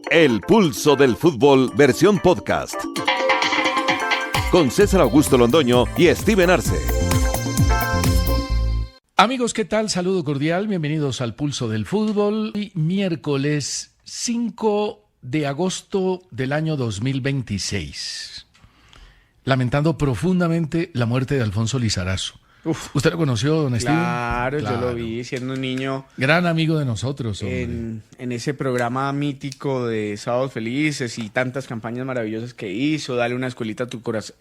El Pulso del Fútbol, versión podcast. Con César Augusto Londoño y Steven Arce. Amigos, ¿qué tal? Saludo cordial, bienvenidos al Pulso del Fútbol. Hoy, miércoles 5 de agosto del año 2026. Lamentando profundamente la muerte de Alfonso Lizarazo. ¿Usted lo conoció, don Steven? Claro, yo lo vi siendo un niño. Gran amigo de nosotros. En ese programa mítico de Sábados Felices y tantas campañas maravillosas que hizo, Dale una escuelita a tu corazón,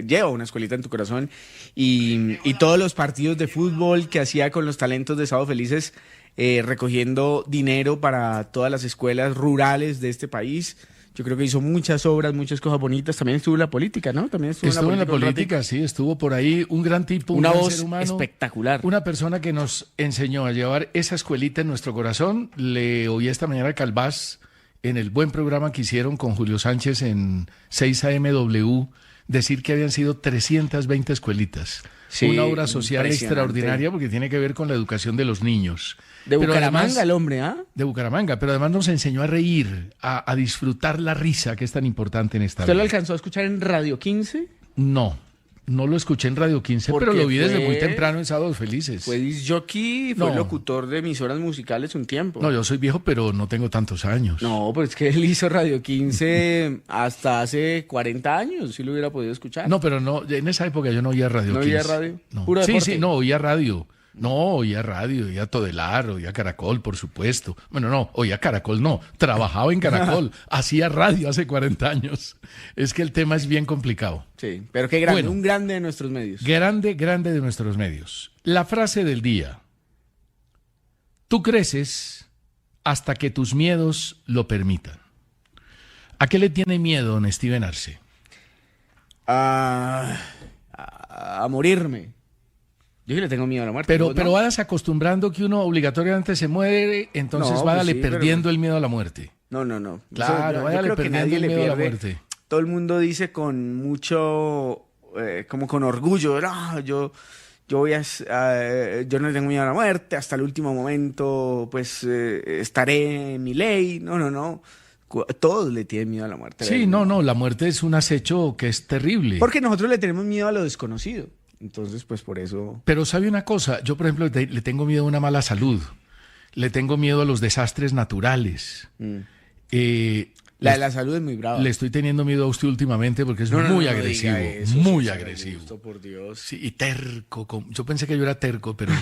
lleva una escuelita en tu corazón, y todos los partidos de fútbol que hacía con los talentos de Sábados Felices, recogiendo dinero para todas las escuelas rurales de este país. Yo creo que hizo muchas obras, muchas cosas bonitas. También estuvo en la política, ¿no? También estuvo en la política, sí, estuvo por ahí. Un gran tipo, una un gran voz ser humano, espectacular. Una persona que nos enseñó a llevar esa escuelita en nuestro corazón. Le oí esta mañana a Calvás en el buen programa que hicieron con Julio Sánchez en 6AMW decir que habían sido 320 escuelitas. Sí, una obra social extraordinaria porque tiene que ver con la educación de los niños. De Bucaramanga además, el hombre, ¿ah? De Bucaramanga, pero además nos enseñó a reír, a disfrutar la risa, que es tan importante en esta vida. ¿Usted lo alcanzó a escuchar en Radio 15? No lo escuché en Radio 15, pero lo vi desde muy temprano en Sábados Felices. Fue disc-jockey, fue locutor de emisoras musicales un tiempo. No, yo soy viejo, pero no tengo tantos años. No, pero es que él hizo Radio 15 hasta hace 40 años, si lo hubiera podido escuchar. No, pero no, en esa época yo no oía Radio 15. ¿No oía radio? No. ¿Puro deporte? Sí, no, oía radio. No, oía radio, oía Todelar, oía Caracol, por supuesto. Bueno, no, oía Caracol, no. Trabajaba en Caracol, hacía radio hace 40 años. Es que el tema es bien complicado. Sí, pero qué grande, un grande de nuestros medios. Grande de nuestros medios. La frase del día. Tú creces hasta que tus miedos lo permitan. ¿A qué le tiene miedo, don Steven Arce? A morirme. Yo sí le tengo miedo a la muerte. Pero vas acostumbrando que uno obligatoriamente se muere, entonces váyale perdiendo el miedo a la muerte. No. Claro, váyale perdiendo el miedo a la muerte. Todo el mundo dice con mucho, como con orgullo, no, yo no le tengo miedo a la muerte, hasta el último momento, pues, estaré en mi ley. No. Todos le tienen miedo a la muerte. Sí, no, la muerte es un acecho que es terrible. Porque nosotros le tenemos miedo a lo desconocido. Entonces, pues por eso... Pero ¿sabe una cosa? Yo, por ejemplo, le tengo miedo a una mala salud. Le tengo miedo a los desastres naturales. La de la salud es muy brava. Le estoy teniendo miedo a usted últimamente porque es muy agresivo. Muy agresivo. Por Dios. Sí, y terco. Yo pensé que yo era terco, pero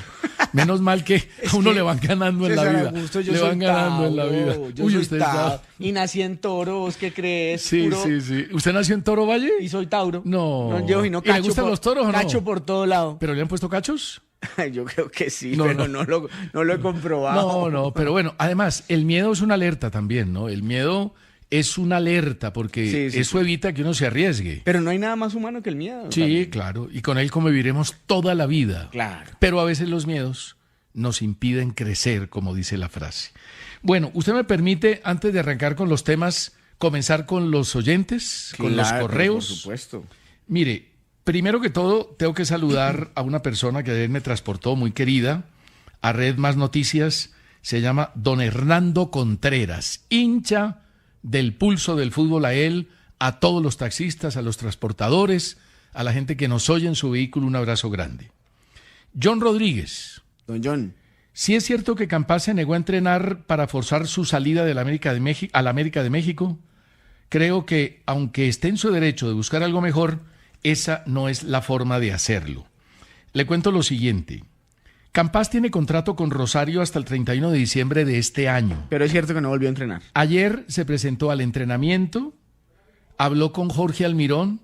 menos mal que a uno le van ganando en la vida. Le van ganando en la vida. Usted está... Y nací en Toro, ¿vos qué crees? Sí. ¿Usted nació en Toro Valle? Y soy Tauro. No. ¿Y le gustan los toros o no? Cacho por todo lado. ¿Pero le han puesto cachos? Yo creo que sí, pero no lo he comprobado. No, pero bueno, además, el miedo es una alerta también, ¿no? El miedo es una alerta porque eso evita que uno se arriesgue. Pero no hay nada más humano que el miedo. Sí, también. Claro, y con él conviviremos toda la vida. Claro. Pero a veces los miedos nos impiden crecer, como dice la frase. Bueno, usted me permite, antes de arrancar con los temas, comenzar con los oyentes, con los correos. Por supuesto. Mire, primero que todo, tengo que saludar a una persona que ayer me transportó, muy querida, a Red Más Noticias. Se llama don Hernando Contreras, hincha del Pulso del Fútbol, a él, a todos los taxistas, a los transportadores, a la gente que nos oye en su vehículo, un abrazo grande. John Rodríguez. Don John. ¿Sí es cierto que Campas se negó a entrenar para forzar su salida de la América de México, a la América de México? Creo que, aunque esté en su derecho de buscar algo mejor, esa no es la forma de hacerlo. Le cuento lo siguiente. Campas tiene contrato con Rosario hasta el 31 de diciembre de este año. Pero es cierto que no volvió a entrenar. Ayer se presentó al entrenamiento, habló con Jorge Almirón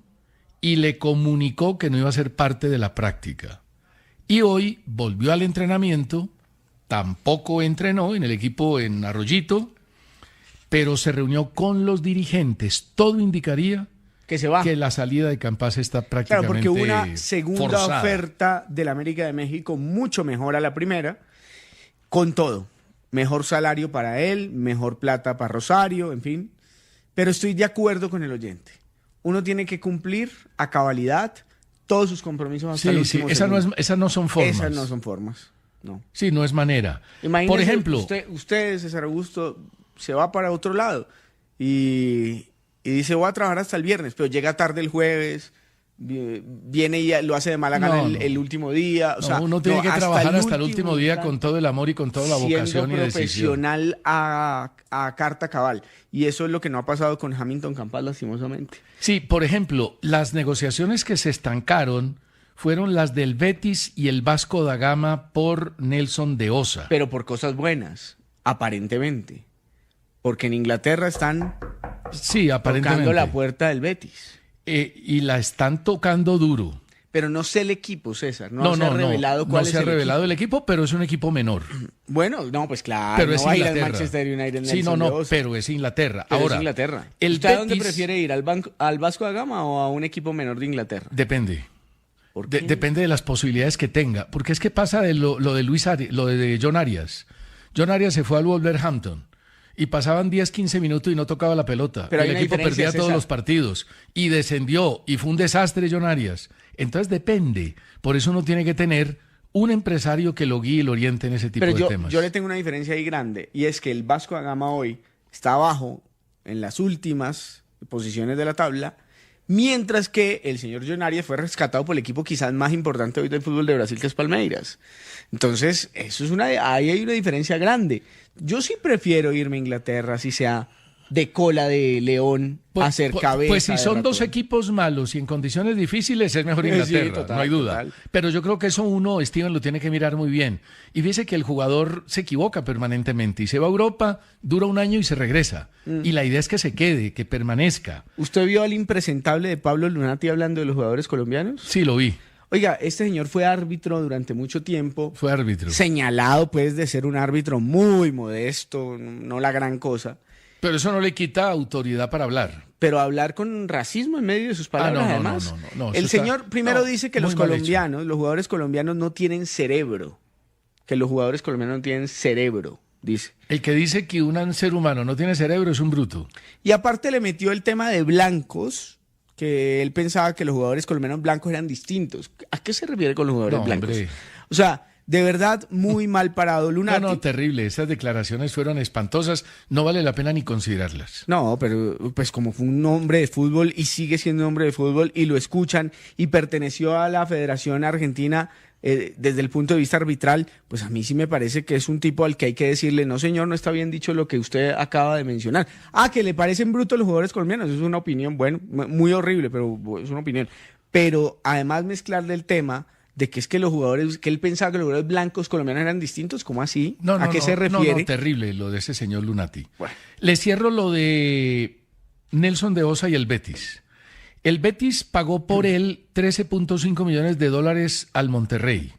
y le comunicó que no iba a ser parte de la práctica. Y hoy volvió al entrenamiento, tampoco entrenó en el equipo en Arroyito, pero se reunió con los dirigentes. Todo indicaría que se va. Que la salida de Campas está prácticamente porque hubo una segunda forzada. Oferta del América de México mucho mejor a la primera, con todo. Mejor salario para él, mejor plata para Rosario, en fin. Pero estoy de acuerdo con el oyente. Uno tiene que cumplir a cabalidad todos sus compromisos hasta el último segundo. Esas no son formas. Esas no son formas, no. Sí, no es manera. Imagínese, por ejemplo, usted, César Augusto, se va para otro lado y dice voy a trabajar hasta el viernes, pero llega tarde el jueves, viene y lo hace de mala gana el último día. O sea, uno tiene que trabajar hasta el último día con todo el amor y con toda la vocación y decisión. Profesional a carta cabal. Y eso es lo que no ha pasado con Hamilton Campas, lastimosamente. Sí, por ejemplo, las negociaciones que se estancaron fueron las del Betis y el Vasco da Gama por Nelson de Osa. Pero por cosas buenas, aparentemente. Porque en Inglaterra están tocando la puerta del Betis. Y la están tocando duro. Pero no sé el equipo, César. No se ha revelado cuál es el equipo. No se ha revelado el equipo, pero es un equipo menor. Bueno, no, pues claro. Pero no es va Inglaterra. A ir al Manchester United. Sí, pero es Inglaterra. Pero ahora, es Inglaterra. ¿Usted a dónde prefiere ir? ¿Al Vasco da Gama o a un equipo menor de Inglaterra? Depende. ¿Por qué? Depende de las posibilidades que tenga. Porque es que pasa de lo de John Arias. John Arias se fue al Wolverhampton. Y pasaban 10, 15 minutos y no tocaba la pelota. Pero el equipo perdía todos los partidos. Y descendió. Y fue un desastre John Arias. Entonces depende. Por eso uno tiene que tener un empresario que lo guíe y lo oriente en ese tipo de temas. Yo le tengo una diferencia ahí grande. Y es que el Vasco da Gama hoy está abajo en las últimas posiciones de la tabla. Mientras que el señor John Arias fue rescatado por el equipo quizás más importante hoy del fútbol de Brasil, que es Palmeiras. Entonces, ahí hay una diferencia grande. Yo sí prefiero irme a Inglaterra, si sea de cola de león, a hacer cabeza. Pues si son dos equipos malos y en condiciones difíciles, es mejor Inglaterra, sí, total, no hay duda. Total. Pero yo creo que eso Steven, lo tiene que mirar muy bien. Y fíjese que el jugador se equivoca permanentemente y se va a Europa, dura un año y se regresa. Y la idea es que se quede, que permanezca. ¿Usted vio al impresentable de Pablo Lunati hablando de los jugadores colombianos? Sí, lo vi. Oiga, este señor fue árbitro durante mucho tiempo. Fue árbitro. Señalado, pues, de ser un árbitro muy modesto, no la gran cosa. Pero eso no le quita autoridad para hablar. Pero hablar con racismo en medio de sus palabras, además. No, el señor primero dice que los jugadores colombianos no tienen cerebro. Que los jugadores colombianos no tienen cerebro, dice. El que dice que un ser humano no tiene cerebro es un bruto. Y aparte le metió el tema de blancos, que él pensaba que los jugadores colombianos blancos eran distintos. ¿A qué se refiere con los jugadores blancos? Hombre. O sea, de verdad, muy mal parado Lunati. No, terrible. Esas declaraciones fueron espantosas. No vale la pena ni considerarlas. No, pero pues como fue un hombre de fútbol y sigue siendo un hombre de fútbol y lo escuchan y perteneció a la Federación Argentina desde el punto de vista arbitral, pues a mí sí me parece que es un tipo al que hay que decirle, no señor, no está bien dicho lo que usted acaba de mencionar. Que le parecen brutos los jugadores colombianos, eso es una opinión, bueno, muy horrible, pero es una opinión. Pero además mezclarle el tema de que es que los jugadores, que él pensaba que los jugadores blancos colombianos eran distintos, ¿cómo así? ¿A qué se refiere? No, terrible lo de ese señor Lunati. Bueno. Le cierro lo de Nelson de Osa y el Betis. El Betis pagó por él $13.5 millones al Monterrey.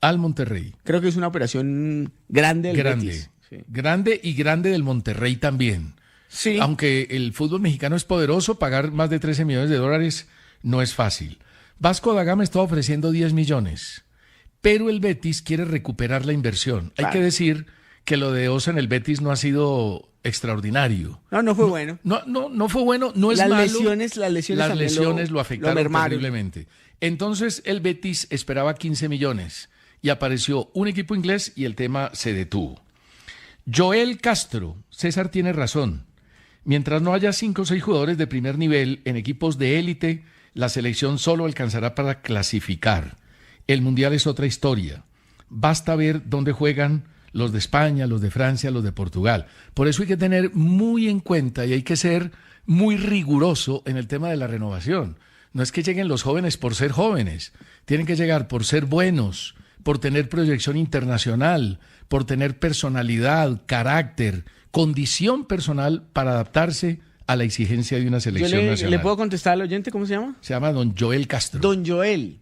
Al Monterrey. Creo que es una operación grande del Betis. Sí. Grande del Monterrey también. Sí. Aunque el fútbol mexicano es poderoso, pagar más de $13 millones no es fácil. Vasco da Gama está ofreciendo 10 millones, pero el Betis quiere recuperar la inversión. Claro. Hay que decir que lo de Osa en el Betis no ha sido extraordinario. No fue bueno. No fue bueno, no es malo. Las lesiones lo afectaron terriblemente. Entonces el Betis esperaba 15 millones y apareció un equipo inglés y el tema se detuvo. Joel Castro, César tiene razón. Mientras no haya 5 o 6 jugadores de primer nivel en equipos de élite, la selección solo alcanzará para clasificar. El Mundial es otra historia. Basta ver dónde juegan los de España, los de Francia, los de Portugal. Por eso hay que tener muy en cuenta y hay que ser muy riguroso en el tema de la renovación. No es que lleguen los jóvenes por ser jóvenes. Tienen que llegar por ser buenos, por tener proyección internacional, por tener personalidad, carácter, condición personal para adaptarse a la exigencia de una selección nacional. ¿Le puedo contestar al oyente? ¿Cómo se llama? Se llama don Joel Castro. Don Joel.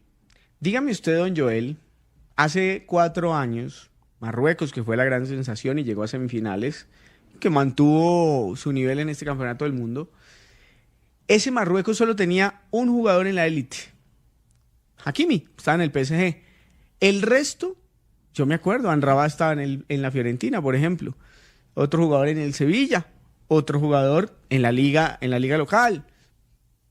Dígame usted, don Joel, hace 4 años, Marruecos, que fue la gran sensación y llegó a semifinales, que mantuvo su nivel en este campeonato del mundo, ese Marruecos solo tenía un jugador en la élite. Hakimi, estaba en el PSG. El resto, yo me acuerdo, Amrabat estaba en la Fiorentina, por ejemplo. Otro jugador en el Sevilla. Otro jugador en la liga local.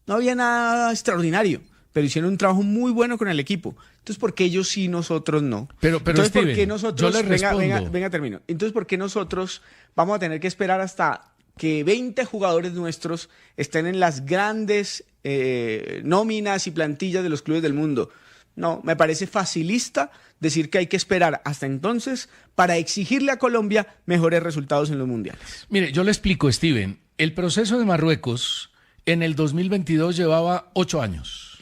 No había nada extraordinario, pero hicieron un trabajo muy bueno con el equipo. Entonces, ¿por qué ellos sí, nosotros no? Pero entonces, Steven, ¿por qué nosotros? Yo le respondo. Venga, termino. Entonces, ¿por qué nosotros vamos a tener que esperar hasta que 20 jugadores nuestros estén en las grandes nóminas y plantillas de los clubes del mundo. No, me parece facilista decir que hay que esperar hasta entonces para exigirle a Colombia mejores resultados en los mundiales. Mire, yo le explico, Steven. El proceso de Marruecos en el 2022 llevaba 8 años.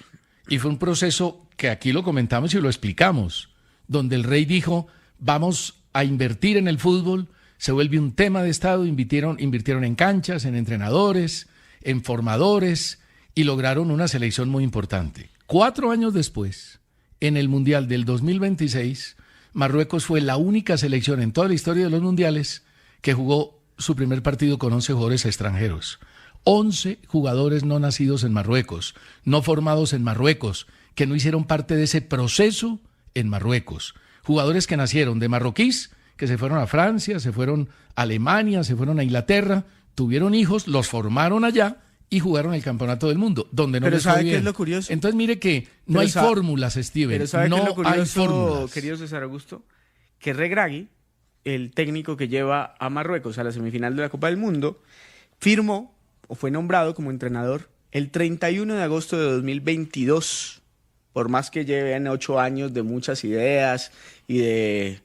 Y fue un proceso que aquí lo comentamos y lo explicamos, donde el rey dijo, vamos a invertir en el fútbol, se vuelve un tema de Estado, invirtieron en canchas, en entrenadores, en formadores, y lograron una selección muy importante. 4 años después, en el Mundial del 2026, Marruecos fue la única selección en toda la historia de los mundiales que jugó su primer partido con 11 jugadores extranjeros. 11 jugadores no nacidos en Marruecos, no formados en Marruecos, que no hicieron parte de ese proceso en Marruecos. Jugadores que nacieron de marroquíes, que se fueron a Francia, se fueron a Alemania, se fueron a Inglaterra, tuvieron hijos, los formaron allá y jugaron el campeonato del mundo, donde no pero les fue ¿sabe bien. qué es lo curioso? Entonces mire que no hay fórmulas, Steven. Pero ¿sabe no qué es lo curioso, hay fórmulas. querido César Augusto? Que Regragui, el técnico que lleva a Marruecos a la semifinal de la Copa del Mundo, firmó o fue nombrado como entrenador el 31 de agosto de 2022. Por más que lleven 8 años de muchas ideas y de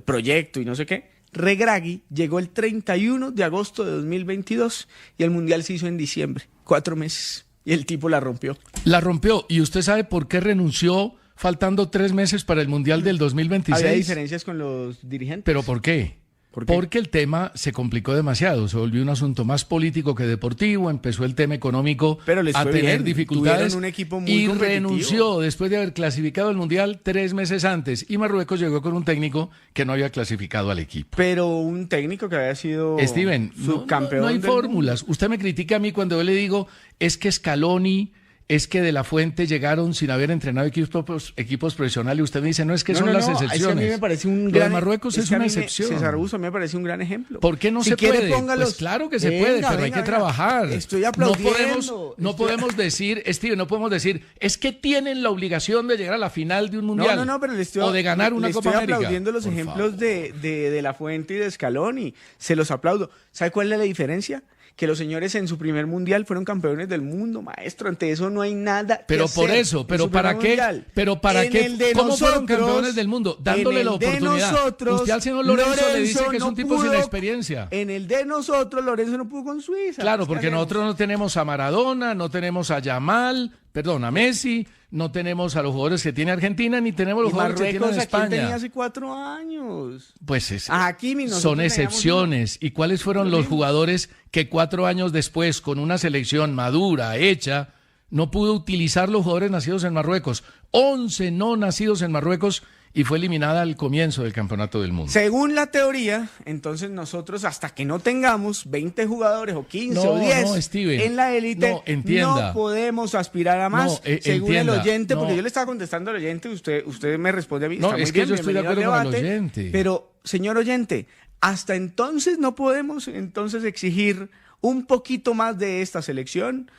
proyecto y no sé qué, Regragui llegó el 31 de agosto de 2022 y el Mundial se hizo en diciembre, 4 meses, y el tipo la rompió. La rompió, y usted sabe por qué renunció faltando 3 meses para el Mundial del 2026. Había diferencias con los dirigentes. ¿Pero por qué? ¿Por qué? Porque el tema se complicó demasiado, se volvió un asunto más político que deportivo, empezó el tema económico Pero les a fue tener bien, dificultades tuvieron un equipo muy y competitivo. renunció después de haber clasificado el Mundial 3 meses antes, y Marruecos llegó con un técnico que no había clasificado al equipo. Pero un técnico que había sido Steven, subcampeón. no hay del fórmulas. Usted me critica a mí cuando yo le digo, es que Scaloni, es que De La Fuente llegaron sin haber entrenado equipos profesionales. Usted me dice, no, es que son las excepciones. Es que a mí me parece un Lo gran... de Marruecos es que a una mí excepción. César Augusto, a mí me parece un gran ejemplo. ¿Por qué no Si se quiere, puede? póngalos. Pues claro que se Venga, puede, pero hay venga, que trabajar. Estoy aplaudiendo. No podemos decir, Steven, no podemos decir, es que tienen la obligación de llegar a la final de un mundial. No, pero le estoy, o de ganar una Copa estoy América. aplaudiendo los Por ejemplos favor. de La Fuente y de Scaloni. Se los aplaudo. ¿Sabe cuál es la diferencia? Que los señores en su primer mundial fueron campeones del mundo, maestro. Ante eso no hay nada que Pero hacer. por eso, En pero su ¿para primer qué? mundial. Pero ¿para En qué? el de ¿Cómo fueron nosotros, campeones del mundo? Dándole en la el de oportunidad. nosotros, Usted al señor Lorenzo le dice que es no un tipo sin pudo- experiencia. En el de nosotros, Lorenzo no pudo con Suiza. Claro, ¿Qué porque hacemos? nosotros no tenemos a Maradona, no tenemos a a Messi, no tenemos a los jugadores que tiene Argentina, ni tenemos los Y jugadores que tiene Marruecos, ¿a quién España. tenía hace 4 años? Pues es, A Hakimi, nosotros son teníamos excepciones. ¿Y cuáles fueron los jugadores que 4 años después, con una selección madura, hecha, no pudo utilizar los jugadores nacidos en Marruecos? 11 no nacidos en Marruecos, y fue eliminada al comienzo del Campeonato del Mundo. Según la teoría, entonces nosotros hasta que no tengamos 20 jugadores o 15 No, o 10 no, Steven. en la élite, No, entienda. no podemos aspirar a más. No, según entienda. el oyente, No. porque yo le estaba contestando al oyente, usted me responde a mí. No, está muy es que bien, yo estoy de bienvenido acuerdo al con el debate, oyente. Pero, señor oyente, hasta entonces no podemos entonces exigir un poquito más de esta selección.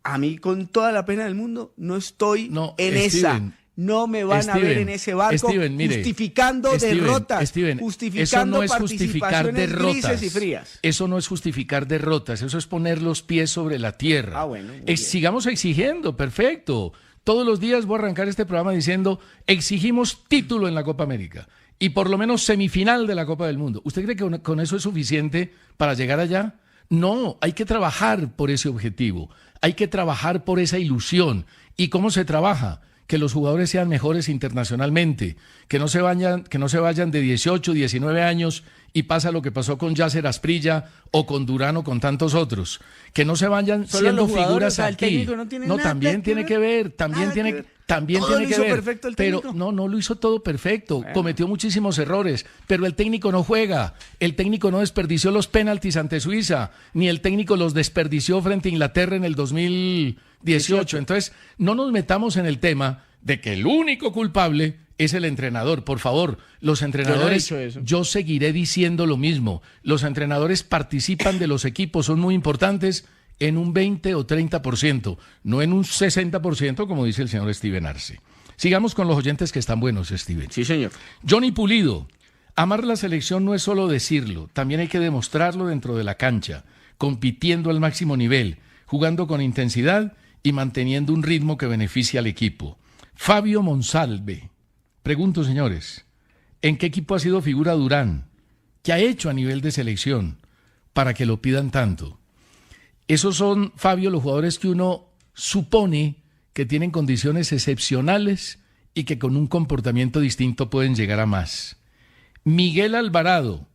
A mí, con toda la pena del mundo, no estoy No, en Steven. esa. No me van a ver Steven, en ese barco Steven, mire, justificando Steven, derrotas, Steven, justificando eso no es justificar participaciones derrotas. grises y frías. Eso no es justificar derrotas, eso es poner los pies sobre la tierra. Ah, bueno, muy bien. Sigamos exigiendo, perfecto. Todos los días voy a arrancar este programa diciendo, exigimos título en la Copa América y por lo menos semifinal de la Copa del Mundo. ¿Usted cree que con eso es suficiente para llegar allá? No, hay que trabajar por ese objetivo, hay que trabajar por esa ilusión. ¿Y cómo se trabaja? Que los jugadores sean mejores internacionalmente, que no se vayan de 18, 19 años y pasa lo que pasó con Yasser Asprilla o con Durán o con tantos otros, que no se vayan Solo siendo los jugadores, figuras o sea, el aquí. técnico no tiene nada también que tiene ver, que ver, también nada tiene que ver. también Todo tiene lo que hizo ver, perfecto el pero técnico. no lo hizo todo perfecto, Bueno. cometió muchísimos errores, pero el técnico no juega, el técnico no desperdició los penaltis ante Suiza, ni el técnico los desperdició frente a Inglaterra en el 2018. Entonces, no nos metamos en el tema de que el único culpable es el entrenador. Por favor, los entrenadores, Yo no he dicho eso. yo seguiré diciendo lo mismo. Los entrenadores participan de los equipos, son muy importantes en un 20 o 30%, no en un 60%, como dice el señor Steven Arce. Sigamos con los oyentes que están buenos, Steven. Sí, señor. Johnny Pulido, amar la selección no es solo decirlo, también hay que demostrarlo dentro de la cancha. compitiendo al máximo nivel, jugando con intensidad y manteniendo un ritmo que beneficia al equipo. Fabio Monsalve. Pregunto, señores, ¿en qué equipo ha sido figura Durán? ¿Qué ha hecho a nivel de selección para que lo pidan tanto? Esos son, Fabio, los jugadores que uno supone que tienen condiciones excepcionales y que con un comportamiento distinto pueden llegar a más. Miguel Alvarado.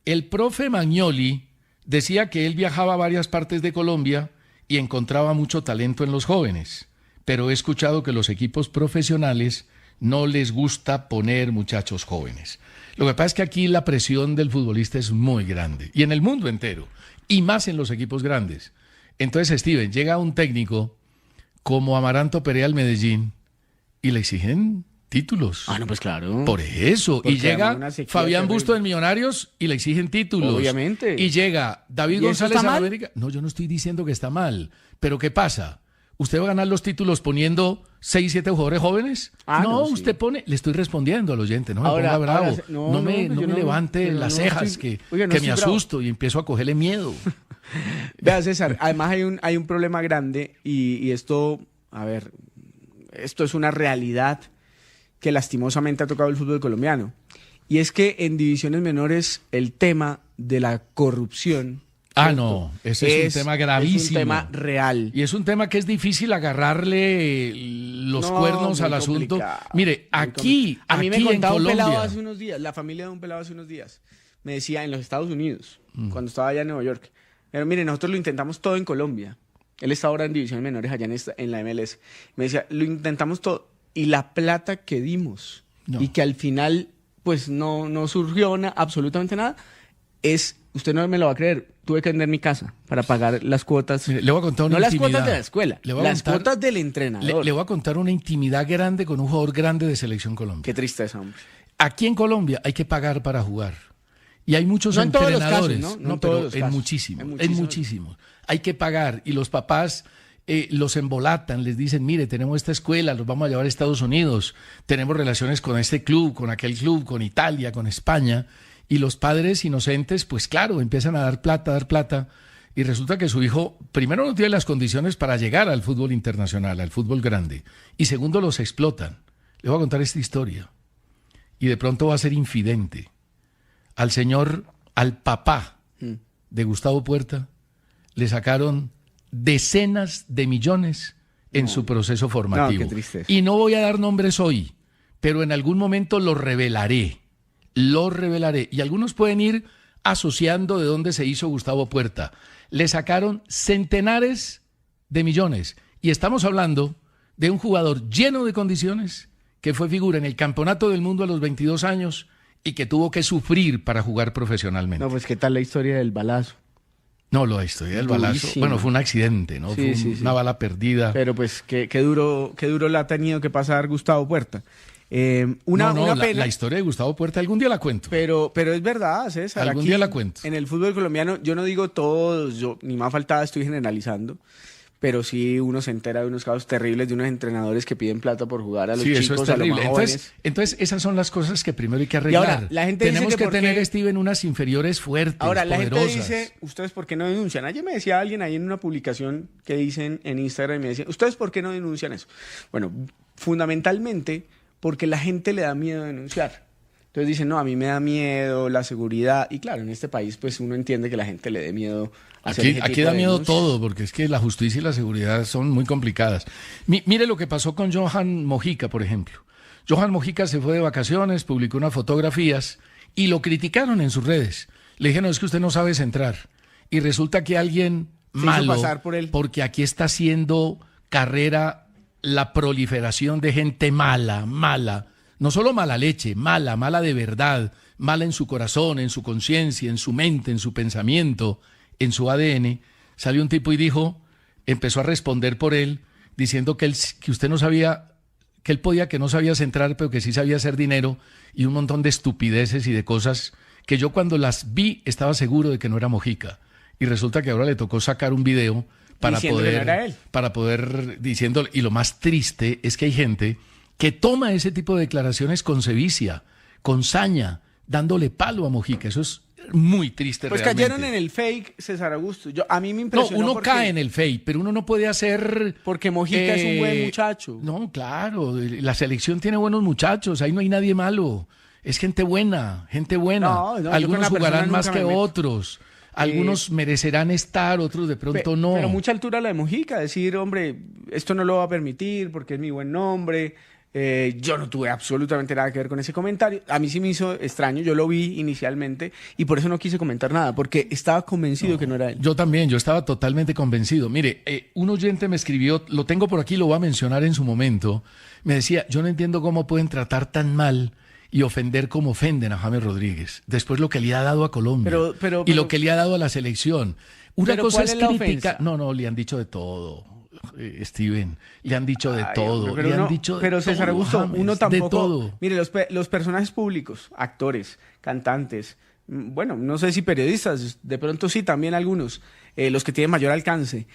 El profe Magnoli decía que él viajaba a varias partes de Colombia y encontraba mucho talento en los jóvenes, pero he escuchado que los equipos profesionales no les gusta poner muchachos jóvenes. Lo que pasa es que aquí la presión del futbolista es muy grande, y en el mundo entero, y más en los equipos grandes. Entonces, Steven, llega un técnico como Amaranto Perea al Medellín y le exigen títulos. Ah, no, pues claro. Por eso. Porque y llega Fabián terrible. Busto del Millonarios y le exigen títulos. Obviamente. Y llega David ¿Y eso González está a la mal? América. No, yo no estoy diciendo que está mal. Pero ¿qué pasa? ¿Usted va a ganar los títulos poniendo 6, 7 jugadores jóvenes? Ah, no, sí. Usted pone... Le estoy respondiendo al oyente, no me Ahora- ponga bravo. ahora- no, me pues yo levante yo las no cejas, estoy- que, oiga, no que me estoy bravo. asusto y empiezo a cogerle miedo. Vea, César, además hay un problema grande y esto, a ver, esto es una realidad que lastimosamente ha tocado el fútbol colombiano. Y es que en divisiones menores el tema de la corrupción... Ah, ¿cierto? no, ese es un tema gravísimo. Es un tema real. Y es un tema que es difícil agarrarle los No, cuernos muy al asunto. complicado, Mire, muy aquí, a mí me aquí en contaba un pelado Colombia, hace unos días, la familia de un pelado hace unos días, me decía en los Estados Unidos, cuando estaba allá en Nueva York, pero mire, nosotros lo intentamos todo en Colombia. Él está ahora en divisiones menores allá en la MLS. Me decía, lo intentamos todo y la plata que dimos No. y que al final pues no surgió absolutamente nada, usted no me lo va a creer, tuve que vender mi casa para pagar las cuotas. mire, le voy a contar una No las intimidad. cuotas de la escuela, Le voy a las contar- cuotas del entrenador. le voy a contar una intimidad grande con un jugador grande de Selección Colombia. Qué tristeza, hombre. Aquí en Colombia hay que pagar para jugar. Y hay muchos No en todos los entrenadores. casos, ¿no? No en todos pero los en casos. muchísimos. En En muchísimos. muchísimos. Hay que pagar. Y los papás los embolatan, les dicen, mire, tenemos esta escuela, los vamos a llevar a Estados Unidos, tenemos relaciones con este club, con aquel club, con Italia, con España. Y los padres inocentes, pues claro, empiezan a dar plata. Y resulta que su hijo, primero, no tiene las condiciones para llegar al fútbol internacional, al fútbol grande. Y segundo, los explotan. Le voy a contar esta historia. Y de pronto va a ser infidente. Al papá de Gustavo Puerta, le sacaron decenas de millones en su proceso formativo. No, qué tristeza. Y no voy a dar nombres hoy, pero en algún momento lo revelaré. Y algunos pueden ir asociando de dónde se hizo Gustavo Puerta. Le sacaron centenares de millones. Y estamos hablando de un jugador lleno de condiciones que fue figura en el Campeonato del Mundo a los 22 años y que tuvo que sufrir para jugar profesionalmente. No, pues qué tal la historia del balazo. No, la historia del balazo. Durísima. Bueno, fue un accidente, ¿no? Sí, Fue sí. una bala perdida. Pero pues qué duro la ha tenido que pasar Gustavo Puerta. Una pena. La historia de Gustavo Puerta algún día la cuento. Pero es verdad, César. Algún aquí, día la cuento. En el fútbol colombiano, yo no digo todos, ni más faltada estoy generalizando, pero sí uno se entera de unos casos terribles de unos entrenadores que piden plata por jugar a los Sí, chicos, eso es a los terrible. más jóvenes. Entonces, esas son las cosas que primero hay que Y arreglar. ahora, la gente dice Tenemos que que por tener, qué- Steven, unas inferiores fuertes, Ahora, la poderosas. gente dice, ¿ustedes por qué no denuncian? Ayer me decía alguien ahí en una publicación que dicen en Instagram, me decía, ¿ustedes por qué no denuncian eso? Bueno, fundamentalmente porque la gente le da miedo denunciar. Entonces dicen, no, a mí me da miedo la seguridad. Y claro, en este país pues uno entiende que la gente le dé miedo hacer ese Aquí tipo da de miedo denuncias. todo, porque es que la justicia y la seguridad son muy complicadas. Mire lo que pasó con Johan Mojica, por ejemplo. Johan Mojica se fue de vacaciones, publicó unas fotografías y lo criticaron en sus redes. Le dijeron, es que usted no sabe centrar. Y resulta que alguien Se hizo malo, pasar por él. porque aquí está haciendo carrera la proliferación de gente mala. No solo mala leche, mala de verdad, mala en su corazón, en su conciencia, en su mente, en su pensamiento, en su ADN. Salió un tipo y dijo, empezó a responder por él, diciendo que usted no sabía, que él podía, que no sabía centrar, pero que sí sabía hacer dinero, y un montón de estupideces y de cosas que yo cuando las vi estaba seguro de que no era Mojica. Y resulta que ahora le tocó sacar un video Diciendo que no era él. para poder diciendo, y lo más triste es que hay gente que toma ese tipo de declaraciones con sevicia, con saña, dándole palo a Mojica. Eso es muy triste Pues realmente. cayeron en el fake, César Augusto. A mí me No, impresionó uno porque, cae en el fake, pero uno no puede hacer... porque Mojica es un buen muchacho. No, claro, la selección tiene buenos muchachos, ahí no hay nadie malo. Es gente buena, gente buena. No, yo con Algunos la persona jugarán más nunca que me meto. otros. Algunos merecerán estar, otros de pronto no. Pero mucha altura la de Mojica, decir, hombre, esto no lo va a permitir porque es mi buen nombre. Yo no tuve absolutamente nada que ver con ese comentario. A mí sí me hizo extraño, yo lo vi inicialmente y por eso no quise comentar nada, porque estaba convencido que no era él. Yo también, yo estaba totalmente convencido. Mire, un oyente me escribió, lo tengo por aquí, lo voy a mencionar en su momento. Me decía, yo no entiendo cómo pueden tratar tan mal y ofender como ofenden a James Rodríguez. Después lo que le ha dado a Colombia y lo que le ha dado a la selección. Una ¿Pero cosa cuál es es la criticar. ofensa? No, le han dicho de todo, Steven. Le han dicho de Ay, todo. hombre, Le pero han dicho de pero César todo, Augusto, James, uno tampoco. de todo. Mire, los personajes públicos, actores, cantantes, bueno, no sé si periodistas, de pronto sí, también algunos, los que tienen mayor alcance,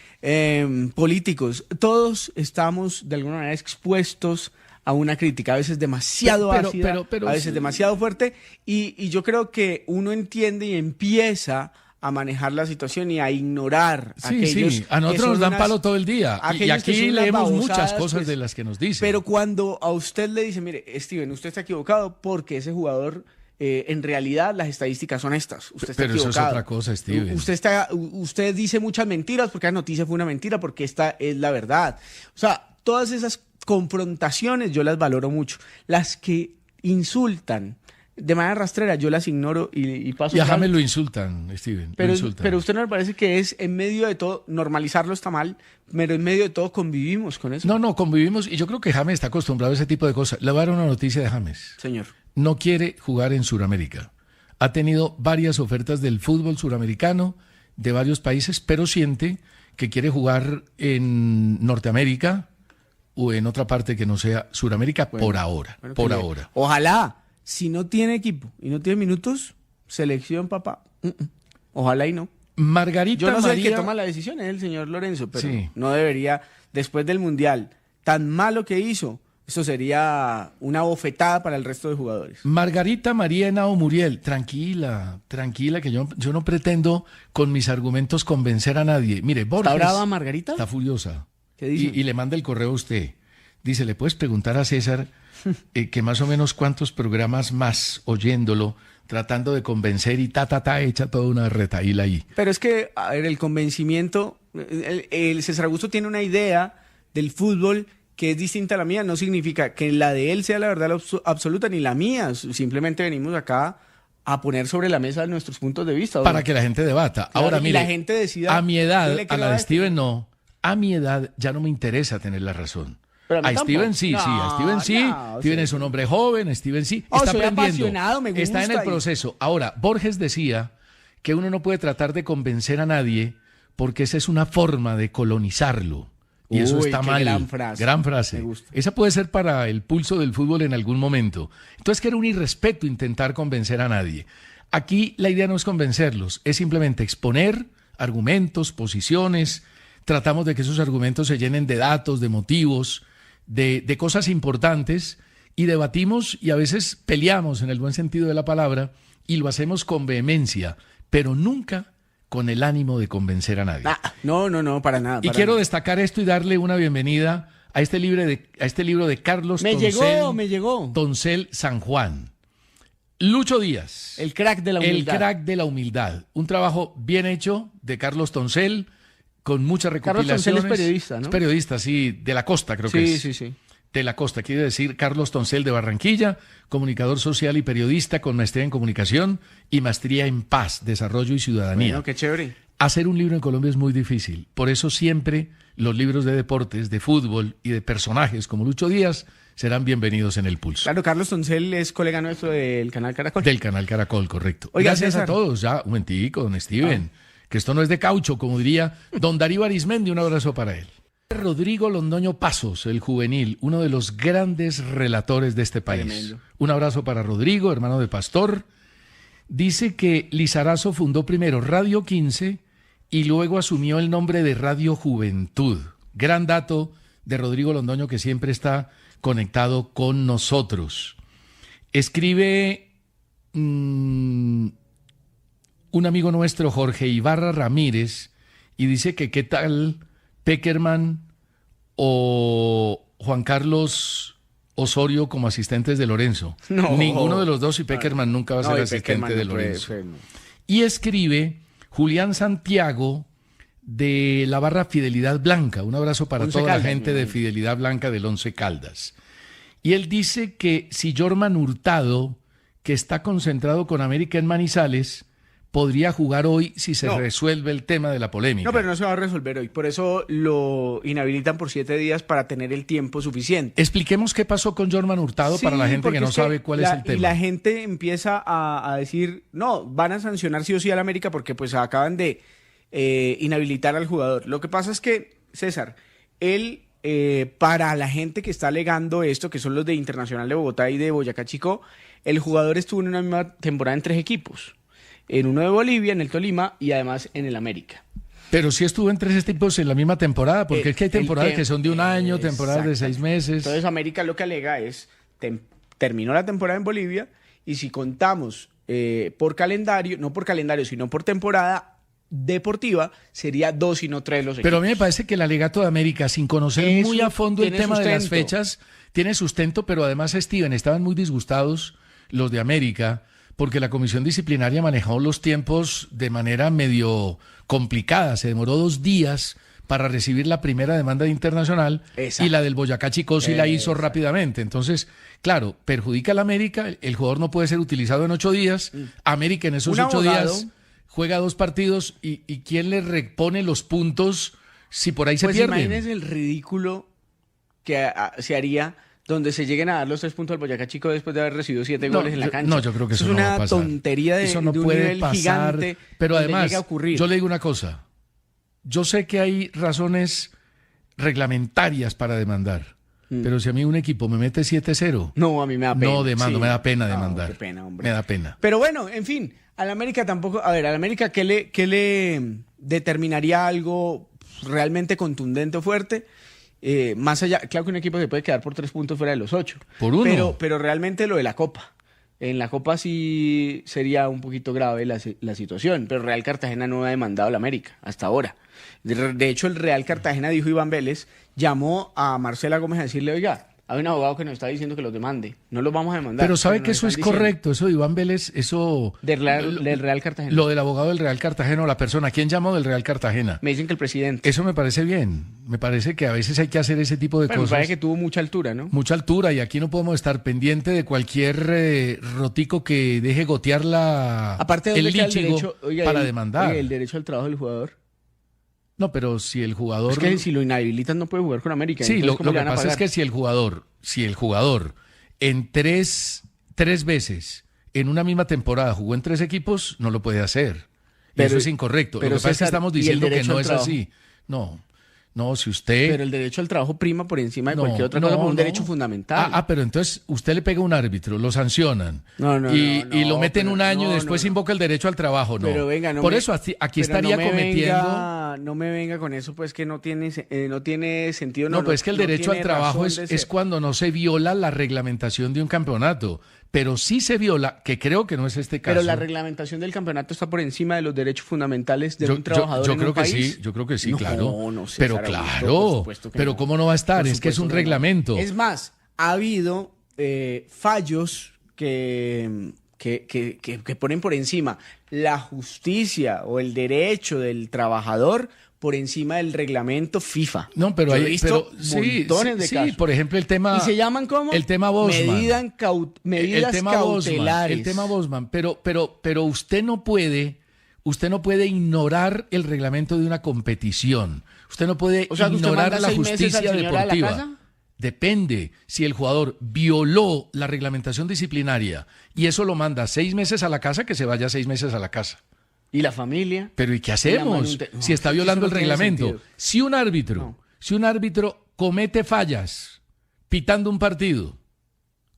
políticos, todos estamos de alguna manera expuestos a una crítica, a veces demasiado ácida, a veces demasiado fuerte, y yo creo que uno entiende y empieza a manejar la situación y a ignorar aquellos Sí, a nosotros que son nos dan unas- palo todo el día. Y aquellos que aquí son unas leemos muchas babosadas, cosas pues, de las que nos dicen. pero cuando a usted le dice, mire, Steven, usted está equivocado porque ese jugador, en realidad las estadísticas son estas. Usted está Pero eso es equivocado. otra cosa, Steven. Usted dice muchas mentiras porque la noticia fue una mentira, porque esta es la verdad. O sea, todas esas confrontaciones yo las valoro mucho. Las que insultan de manera rastrera, yo las ignoro y paso. Y a por James alto. lo insultan, Steven. Pero, lo insultan. pero usted no le parece que es en medio de todo, normalizarlo está mal, pero en medio de todo convivimos con eso. No, convivimos y yo creo que James está acostumbrado a ese tipo de cosas. Le voy a dar una noticia de James. Señor. No quiere jugar en Sudamérica. Ha tenido varias ofertas del fútbol suramericano de varios países, pero siente que quiere jugar en Norteamérica o en otra parte que no sea Sudamérica por ahora. Bueno, Por que ahora. Ojalá, si no tiene equipo y no tiene minutos, selección, papá. Ojalá y no. Margarita Yo no soy el María... que toma la decisión, es el señor Lorenzo, pero Sí. no debería, después del Mundial, tan malo que hizo, eso sería una bofetada para el resto de jugadores. Margarita María Henao Muriel, tranquila, que yo no pretendo con mis argumentos convencer a nadie. Mire, Borges ¿Está brava Margarita? está furiosa. ¿Qué dice? Y le manda el correo a usted. Dice, ¿le puedes preguntar a César que más o menos cuántos programas más oyéndolo, tratando de convencer y echa toda una retaíla ahí? Pero es que, a ver, el convencimiento, el César Augusto tiene una idea del fútbol que es distinta a la mía, no significa que la de él sea la verdad absoluta ni la mía, simplemente venimos acá a poner sobre la mesa nuestros puntos de vista. Para que la gente debata. Claro, Ahora, y mire, la gente decida, a mi yo edad, le a creo la a de este. Steven no, a mi edad ya no me interesa tener la razón. Pero a mí A Steven tampoco. sí, No, a Steven sí. no, o Steven sea, es un hombre joven, Steven sí. Oh, Está soy aprendiendo. apasionado, me Está en gusta el y- proceso. Ahora, Borges decía que uno no puede tratar de convencer a nadie porque esa es una forma de colonizarlo. Y eso Uy, está qué mal. gran frase. Gran frase. Me gusta. Esa puede ser para el pulso del fútbol en algún momento. Entonces, que era un irrespeto intentar convencer a nadie. Aquí la idea no es convencerlos, es simplemente exponer argumentos, posiciones. Tratamos de que esos argumentos se llenen de datos, de motivos, de cosas importantes y debatimos y a veces peleamos en el buen sentido de la palabra y lo hacemos con vehemencia, pero nunca con el ánimo de convencer a nadie. No, para nada. Y para quiero nada. destacar esto y darle una bienvenida a este libro de Carlos Me llegó. Toncel San Juan. Lucho Díaz. El crack de la El humildad. crack de la humildad. Un trabajo bien hecho de Carlos Toncel, con muchas Carlos recopilaciones. Toncel es periodista, ¿no? Es periodista, sí, de la costa creo que es. Sí. De la costa, quiere decir Carlos Toncel de Barranquilla, comunicador social y periodista con maestría en comunicación y maestría en paz, desarrollo y ciudadanía. Bueno, qué chévere. Hacer un libro en Colombia es muy difícil. Por eso siempre los libros de deportes, de fútbol y de personajes como Lucho Díaz serán bienvenidos en el pulso. Claro, Carlos Toncel es colega nuestro del canal Caracol. Del canal Caracol, correcto. Oiga, Gracias César. a todos. Ya, un momentico, don Steven. Que esto no es de caucho, como diría don Darío Arismendi. Un abrazo para él. Rodrigo Londoño Pasos, el juvenil, uno de los grandes relatores de este país. Tremendo. Un abrazo para Rodrigo, hermano de Pastor. Dice que Lizarazo fundó primero Radio 15 y luego asumió el nombre de Radio Juventud. Gran dato de Rodrigo Londoño, que siempre está conectado con nosotros. Escribe un amigo nuestro, Jorge Ibarra Ramírez, y dice que qué tal Pekerman o Juan Carlos Osorio como asistentes de Lorenzo. No. Ninguno de los dos, y Pekerman nunca va a ser y asistente Pekerman de no puede Lorenzo. ser, no. Y escribe Julián Santiago de la barra Fidelidad Blanca. Un abrazo para Once toda Caldas, la gente mi de hermano. Fidelidad Blanca del Once Caldas. Y él dice que si Jorman Hurtado, que está concentrado con América en Manizales, podría jugar hoy si se No. resuelve el tema de la polémica. No, pero no se va a resolver hoy. Por eso lo inhabilitan por 7 días para tener el tiempo suficiente. Expliquemos qué pasó con Jorman Hurtado Sí, para la gente porque que no es sabe cuál es el tema. Y la gente empieza a decir, no, van a sancionar sí o sí al América porque pues acaban de inhabilitar al jugador. Lo que pasa es que, César, él, para la gente que está alegando esto, que son los de Internacional de Bogotá y de Boyacá Chico, el jugador estuvo en una misma temporada en 3 equipos. En uno de Bolivia, en el Tolima y además en el América. Pero sí estuvo en 3 tipos en la misma temporada, porque es que hay temporadas que son de un año, temporadas de 6 meses. Entonces América lo que alega es, terminó la temporada en Bolivia y si contamos por calendario, no por calendario, sino por temporada deportiva, sería 2 y no 3 los equipos. Pero a mí me parece que el alegato de América, sin conocer Eso muy a fondo el tiene tema de las sustento. fechas, tiene sustento, pero además, Steven, estaban muy disgustados los de América, porque la comisión disciplinaria manejó los tiempos de manera medio complicada. Se demoró 2 días para recibir la primera demanda de Internacional. Exacto. Y la del Boyacá Chico sí la hizo rápidamente. Entonces, claro, perjudica a la América, el jugador no puede ser utilizado en 8 días. América en esos Un 8 abogado. días juega 2 partidos y ¿quién le repone los puntos si por ahí se Pues pierden? imagínense el ridículo que se haría donde se lleguen a dar los 3 puntos al Boyacá Chico después de haber recibido 7 goles en la cancha. No, yo creo que eso es no una va a pasar. tontería de, eso no de un puede nivel pasar, gigante. pero donde además, llegue a ocurrir. yo le digo una cosa. Yo sé que hay razones reglamentarias para demandar, pero si a mí un equipo me mete 7-0, No, a mí me da pena. no demando, sí. me da pena No, demandar. qué pena, hombre. Me da pena. Pero bueno, en fin, al América tampoco. A ver, al América, ¿qué le determinaría algo realmente contundente o fuerte? Más allá, claro que un equipo se puede quedar por 3 puntos fuera de los 8. Por uno. Pero realmente lo de la Copa. En la Copa sí sería un poquito grave la situación, pero Real Cartagena no ha demandado al América hasta ahora. De hecho, el Real Cartagena, dijo Iván Vélez, llamó a Marcela Gómez a decirle, oiga, hay un abogado que nos está diciendo que los demande, no los vamos a demandar. Pero sabe nos que eso están es diciendo. correcto, eso de Iván Vélez, eso... Del Real Cartagena. Lo del abogado del Real Cartagena o la persona, ¿quién llamó del Real Cartagena? Me dicen que el presidente. Eso me parece bien, me parece que a veces hay que hacer ese tipo de Bueno, me cosas. parece que tuvo mucha altura, ¿no? Mucha altura y aquí no podemos estar pendiente de cualquier rotico que deje gotear Aparte de el dónde queda el lichigo derecho, oiga, para demandar. oiga, el derecho al trabajo del jugador. No, pero si el jugador... Es que si lo inhabilitan no puede jugar con América. Sí, entonces, lo ¿cómo que le van a pasa es pagar? que si el jugador en tres veces en una misma temporada jugó en 3 equipos, no lo puede hacer. Y Pero- eso es incorrecto. pero Lo que pasa es que César, estamos ¿y el diciendo que derecho no al es trabajo? así. No, si usted... Pero el derecho al trabajo prima por encima de No, cualquier otra cosa, por un no. derecho fundamental. Pero entonces usted le pega a un árbitro, lo sancionan No, y lo meten pero un año y no, después no. invoca el derecho al trabajo, ¿no? Pero venga, no Por me- eso aquí pero estaría no me cometiendo... no me venga con eso, pues que no tiene sentido. No, pues es que el no derecho al tiene trabajo razón de es ser. cuando no se viola la reglamentación de un campeonato, pero sí se viola, que creo que no es este caso. Pero la reglamentación del campeonato está por encima de los derechos fundamentales de un trabajador yo en creo un que país. sí, yo creo que sí, No, claro. no, César pero Augusto, claro, por supuesto que pero no. ¿cómo no va a estar? Por Es que es un supuesto que no. reglamento. Es más, ha habido fallos que ponen por encima la justicia o el derecho del trabajador por encima del reglamento FIFA. No, pero Yo he hay visto montones de sí, casos. por ejemplo, el tema ¿Y se llaman cómo? el tema Bosman. Medidas el tema cautelares. Bosman, el tema Bosman, pero usted no puede ignorar el reglamento de una competición. Usted no puede O sea, que usted ignorar manda la 6 meses justicia al señor a la deportiva. casa. Depende si el jugador violó la reglamentación disciplinaria y eso lo manda 6 meses a la casa, que se vaya 6 meses a la casa. ¿Y la familia? Pero ¿y qué la hacemos no, si está eso violando no el tiene reglamento? sentido. Si un árbitro comete fallas pitando un partido,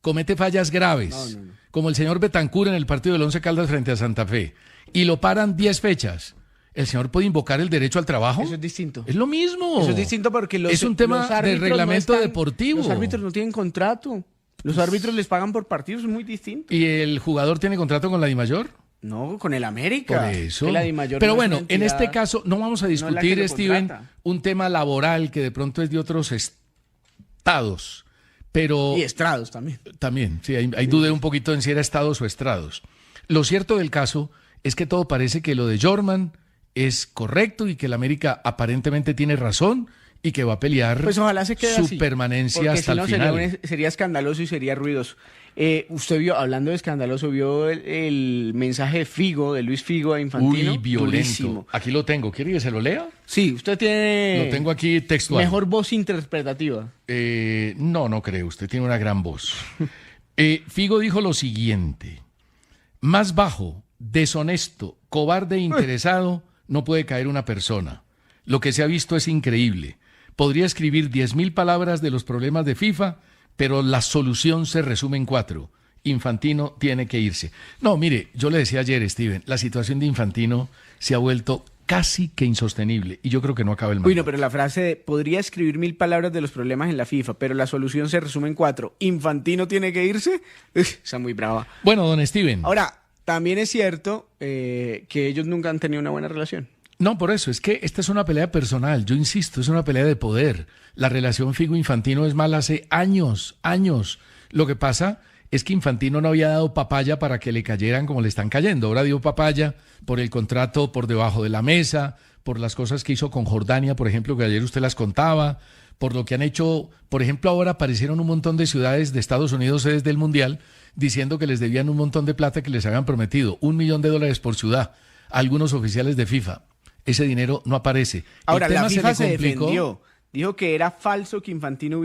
comete fallas graves, No. como el señor Betancur en el partido del Once Caldas frente a Santa Fe, y lo paran 10 fechas, ¿el señor puede invocar el derecho al trabajo? Eso es distinto. Es lo mismo. Eso es distinto porque es un tema los de árbitros reglamento no están- deportivo. Los árbitros no tienen contrato. Los árbitros les pagan por partidos, es muy distinto. ¿Y el jugador tiene contrato con la DIMAYOR? No, con el América. Por eso. Que la DIMAYOR Pero no es bueno, una en entidad, este caso no vamos a no es la que discutir, lo Steven, contrata. un tema laboral que de pronto es de otros estados, pero Y Estrados también. también, sí, hay duda un poquito en si era estados o estrados. Lo cierto del caso es que todo parece que lo de Jorman es correcto y que el América aparentemente tiene razón y que va a pelear Pues ojalá se quede su así, permanencia porque hasta si no el final. sería escandaloso y sería ruidoso. Usted vio, hablando de escandaloso, vio el mensaje de Figo, de Luis Figo a Infantino. Uy, violento. Durísimo. Aquí lo tengo. ¿Quiere que se lo lea? Sí, usted tiene Lo tengo aquí textual. mejor voz interpretativa. No creo. Usted tiene una gran voz. Figo dijo lo siguiente. Más bajo, deshonesto, cobarde e interesado no puede caer una persona. Lo que se ha visto es increíble. Podría escribir 10.000 palabras de los problemas de FIFA, pero la solución se resume en 4. Infantino tiene que irse. No, mire, yo le decía ayer, Steven, la situación de Infantino se ha vuelto casi que insostenible y yo creo que no acaba el mandato. Uy, no, pero la frase de podría escribir 1.000 palabras de los problemas en la FIFA, pero la solución se resume en 4. ¿Infantino tiene que irse? Está muy brava. Bueno, don Steven. Ahora, también es cierto que ellos nunca han tenido una buena relación. No, por eso, es que esta es una pelea personal, yo insisto, es una pelea de poder. La relación Figo-Infantino es mala hace años. Lo que pasa es que Infantino no había dado papaya para que le cayeran como le están cayendo. Ahora dio papaya por el contrato por debajo de la mesa, por las cosas que hizo con Jordania, por ejemplo, que ayer usted las contaba, por lo que han hecho, por ejemplo, ahora aparecieron un montón de ciudades de Estados Unidos desde el Mundial diciendo que les debían un montón de plata que les habían prometido, $1 millón por ciudad, a algunos oficiales de FIFA. Ese dinero no aparece. Ahora, El tema la FIFA se le complicó. defendió. Dijo que era falso que Infantino le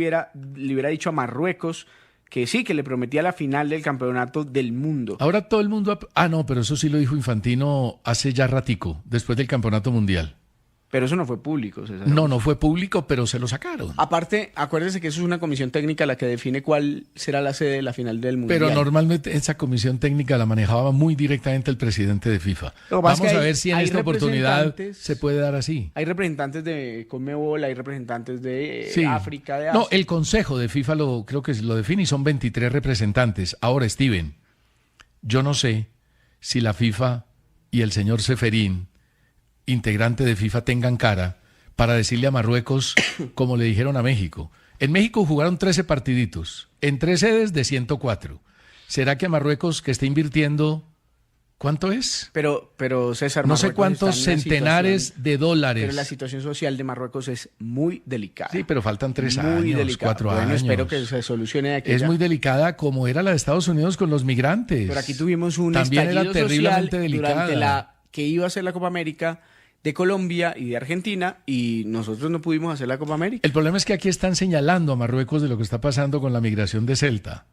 hubiera dicho a Marruecos que sí, que le prometía la final del campeonato del mundo. Ahora todo el mundo... no, pero eso sí lo dijo Infantino hace ya ratico, después del campeonato mundial. Pero eso no fue público, César. No fue público, pero se lo sacaron. Aparte, acuérdese que eso es una comisión técnica la que define cuál será la sede de la final del mundial. Pero normalmente esa comisión técnica la manejaba muy directamente el presidente de FIFA. Lo que pasa Vamos es que a ver si en hay esta oportunidad representantes- se puede dar así. Hay representantes de Conmebol, hay representantes de Sí. África, de Asia. No, el Consejo de FIFA creo que lo define y son 23 representantes. Ahora, Steven, yo no sé si la FIFA y el señor Ceferín, integrante de FIFA, tengan cara para decirle a Marruecos como le dijeron a México. En México jugaron 13 partiditos, en 3 sedes de 104. ¿Será que a Marruecos, que está invirtiendo, ¿cuánto es? Pero César, No sé Marruecos cuántos está en una centenares situación- de dólares. Pero la situación social de Marruecos es muy delicada. Sí, pero faltan 3 muy años, delicada. 4 Bueno, años. espero que se solucione de aquí. Es ya. muy delicada como era la de Estados Unidos con los migrantes. Pero aquí tuvimos un También era estallido terriblemente social delicada. durante la que iba a ser la Copa América de Colombia y de Argentina y nosotros no pudimos hacer la Copa América. El problema es que aquí están señalando a Marruecos de lo que está pasando con la migración de Celta.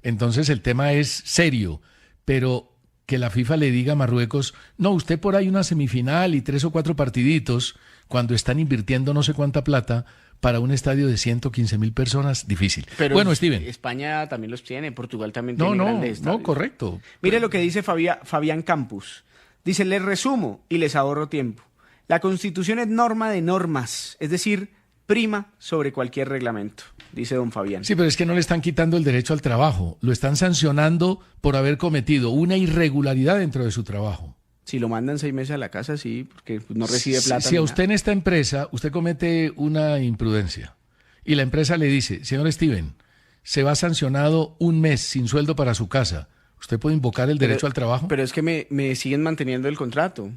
Entonces el tema es serio, pero que la FIFA le diga a Marruecos, no, usted por ahí una semifinal y 3 o 4 partiditos, cuando están invirtiendo no sé cuánta plata para un estadio de 115.000 personas, difícil. Pero bueno, Steven. España también los tiene, Portugal también No, tiene no, grandes no, estadios. correcto. Mire lo que dice Fabián Campus. Dice, les resumo y les ahorro tiempo. La Constitución es norma de normas, es decir, prima sobre cualquier reglamento, dice don Fabián. Sí, pero es que no le están quitando el derecho al trabajo, lo están sancionando por haber cometido una irregularidad dentro de su trabajo. Si lo mandan 6 meses a la casa, sí, porque no recibe plata. Si a ni usted en esta empresa, usted comete una imprudencia y la empresa le dice, señor Steven, se va sancionado 1 mes sin sueldo para su casa, ¿usted puede invocar el nada. derecho al trabajo? Pero es que me siguen manteniendo el contrato.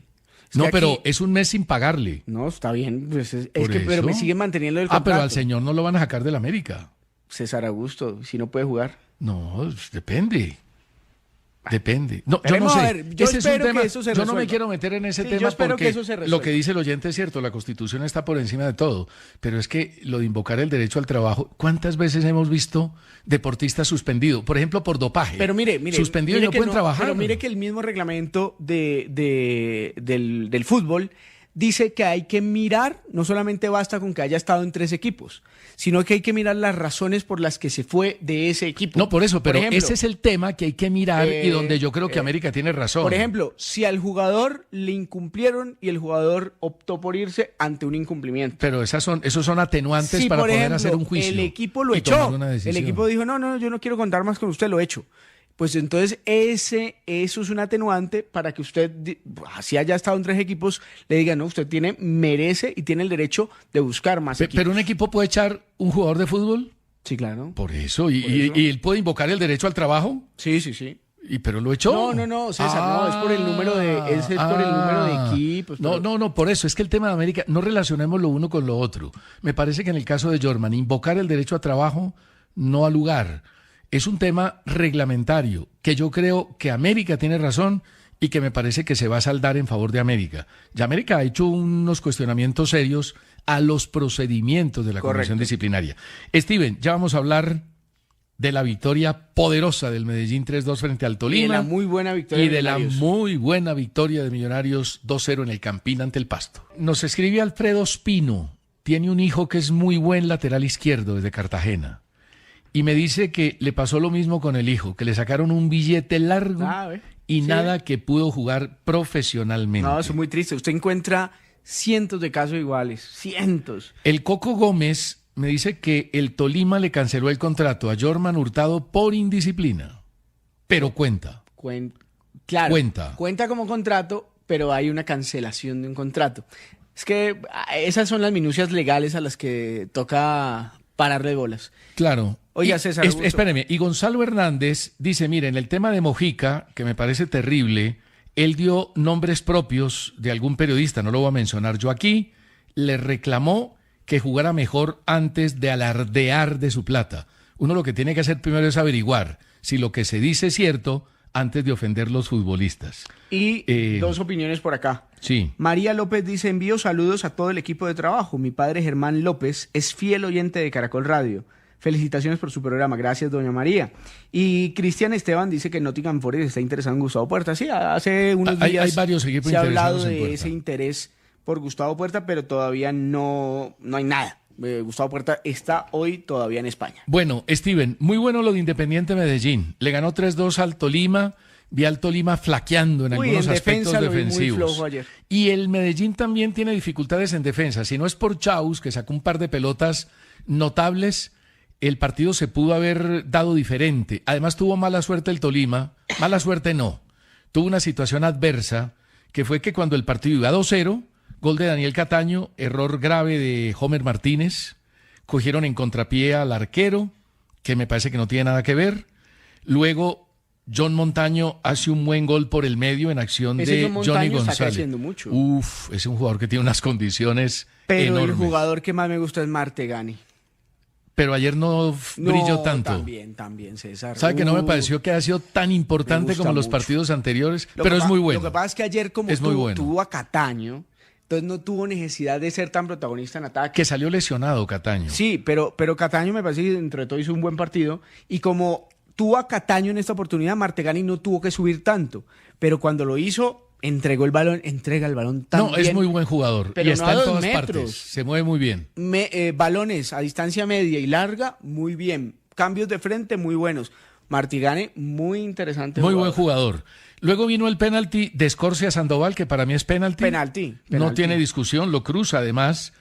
Es No, que pero aquí- es 1 mes sin pagarle. No, está bien, pues Por pero me eso. siguen manteniendo el contrato. Pero al señor no lo van a sacar de la América. César Augusto, si no puede jugar. No, depende. Depende. No, yo no Esperemos sé. a ver, yo Ese es un espero que tema. eso se Yo no me resuelva. quiero meter en ese Sí, tema yo espero porque que eso se resuelva. lo que dice el oyente es cierto, la Constitución está por encima de todo, pero es que lo de invocar el derecho al trabajo, ¿cuántas veces hemos visto deportistas suspendidos? Por ejemplo, por dopaje. Pero mire, suspendidos y mire no que pueden trabajar. Pero mire que el mismo reglamento del fútbol dice que hay que mirar, no solamente basta con que haya estado en 3 equipos, sino que hay que mirar las razones por las que se fue de ese equipo. No, por eso, pero ejemplo, ese es el tema que hay que mirar y donde yo creo que América tiene razón. Por ejemplo, si al jugador le incumplieron y el jugador optó por irse ante un incumplimiento. Pero esos son atenuantes Si, para por poder ejemplo, hacer un juicio. el equipo lo y echó. tomar una El decisión. equipo dijo, no, yo no quiero contar más con usted, lo echo. pues entonces eso es un atenuante para que usted, así haya estado en 3 equipos, le diga, no, usted merece y tiene el derecho de buscar más equipos. ¿Pero un equipo puede echar un jugador de fútbol? Sí, claro. Por eso. ¿Y él puede invocar el derecho al trabajo? Sí. ¿Pero lo echó? No, César, no, es por el número de equipos. Pero... No, por eso, es que el tema de América, no relacionemos lo uno con lo otro. Me parece que en el caso de Jorman, invocar el derecho a trabajo no ha lugar. Es un tema reglamentario, que yo creo que América tiene razón y que me parece que se va a saldar en favor de América. Ya América ha hecho unos cuestionamientos serios a los procedimientos de la Comisión Disciplinaria. Steven, ya vamos a hablar de la victoria poderosa del Medellín 3-2 frente al Tolima. Y de la muy buena victoria y de la muy buena victoria de Millonarios 2-0 en el Campín ante el Pasto. Nos escribe Alfredo Espino, tiene un hijo que es muy buen lateral izquierdo desde Cartagena. Y me dice que le pasó lo mismo con el hijo, que le sacaron un billete largo y nada que pudo jugar profesionalmente. No, eso es muy triste. Usted encuentra cientos de casos iguales, cientos. El Coco Gómez me dice que el Tolima le canceló el contrato a Jorman Hurtado por indisciplina. Pero cuenta. Claro, cuenta como contrato, pero hay una cancelación de un contrato. Es que esas son las minucias legales a las que toca pararle bolas. Claro. Oiga, César. Espéreme, y Gonzalo Hernández dice, mire, en el tema de Mojica, que me parece terrible, él dio nombres propios de algún periodista, no lo voy a mencionar yo aquí, le reclamó que jugara mejor antes de alardear de su plata. Uno lo que tiene que hacer primero es averiguar si lo que se dice es cierto antes de ofender los futbolistas. Y 2 opiniones por acá. Sí. María López dice, envío saludos a todo el equipo de trabajo. Mi padre Germán López es fiel oyente de Caracol Radio. Felicitaciones por su programa. Gracias, doña María. Y Cristian Esteban dice que Nottingham Forest está interesado en Gustavo Puerta. Sí, hace unos días hay varios equipos se ha hablado en de ese interés por Gustavo Puerta, pero todavía no hay nada. Gustavo Puerta está hoy todavía en España. Bueno, Steven, muy bueno lo de Independiente Medellín. Le ganó 3-2 al Tolima. Vi al Tolima flaqueando en algunos aspectos defensivos. Muy flojo ayer. Y el Medellín también tiene dificultades en defensa. Si no es por Chaus, que sacó un par de pelotas notables, el partido se pudo haber dado diferente. Además tuvo mala suerte el Tolima. Mala suerte no. Tuvo una situación adversa, que fue que cuando el partido iba 2-0, gol de Daniel Cataño, error grave de Homer Martínez, cogieron en contrapié al arquero, que me parece que no tiene nada que ver. Luego John Montaño hace un buen gol por el medio en acción de Johnny González. Mucho. Es un jugador que tiene unas condiciones pero enormes. El jugador que más me gusta es Martegani. Pero ayer no brilló tanto. También, César. ¿Sabe que no me pareció que haya sido tan importante como los partidos anteriores? Pero es muy bueno. Lo que pasa es que ayer como tuvo a Cataño, entonces no tuvo necesidad de ser tan protagonista en ataque. Que salió lesionado Cataño. Sí, pero Cataño me parece que entre todo hizo un buen partido. Y como tuvo a Cataño en esta oportunidad, Martegani no tuvo que subir tanto. Pero cuando lo hizo, entrega el balón también. No, es muy buen jugador. Pero y está en todas partes. Se mueve muy bien. Balones a distancia media y larga, muy bien. Cambios de frente, muy buenos. Martegani, muy interesante. Muy buen jugador. Luego vino el penalti de Escorcia Sandoval, que para mí es penalti. Penalti. No tiene discusión, lo cruza además.